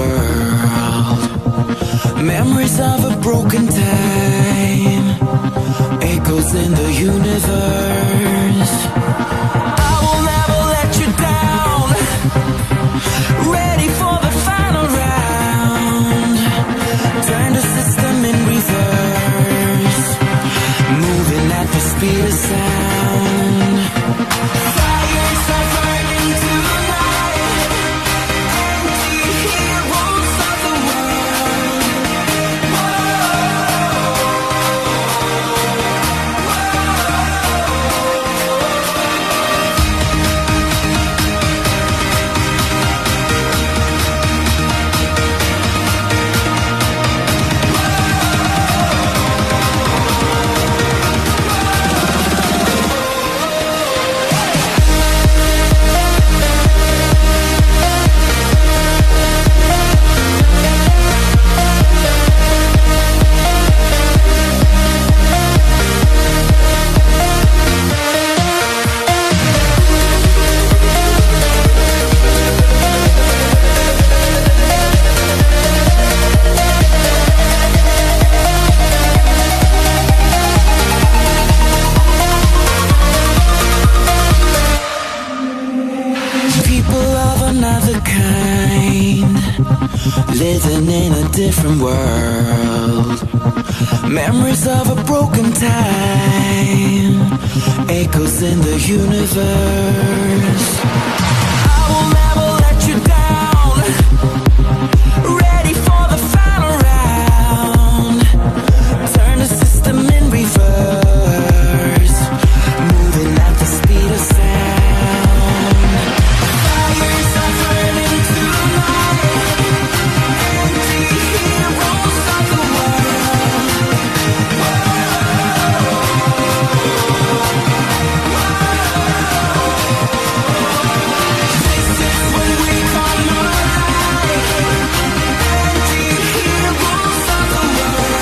world. Memories of a broken time, echoes in the universe. I will never let you down. Ready for the final round. Turn the system in reverse, moving at the speed of sound. Fires are burning tonight, anti-heroes of the world. Living in a different world. Memories of a broken time, echoes in the universe. I will never let you down. Ready for the final round. Turn the system in reverse, moving at the speed of sound. Fires are burning tonight, anti-heroes of the world. This is when we come alive, anti-heroes of the world.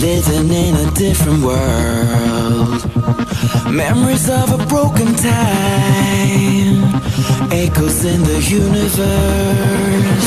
Living in a different world. Memories of a broken time, echoes in the universe.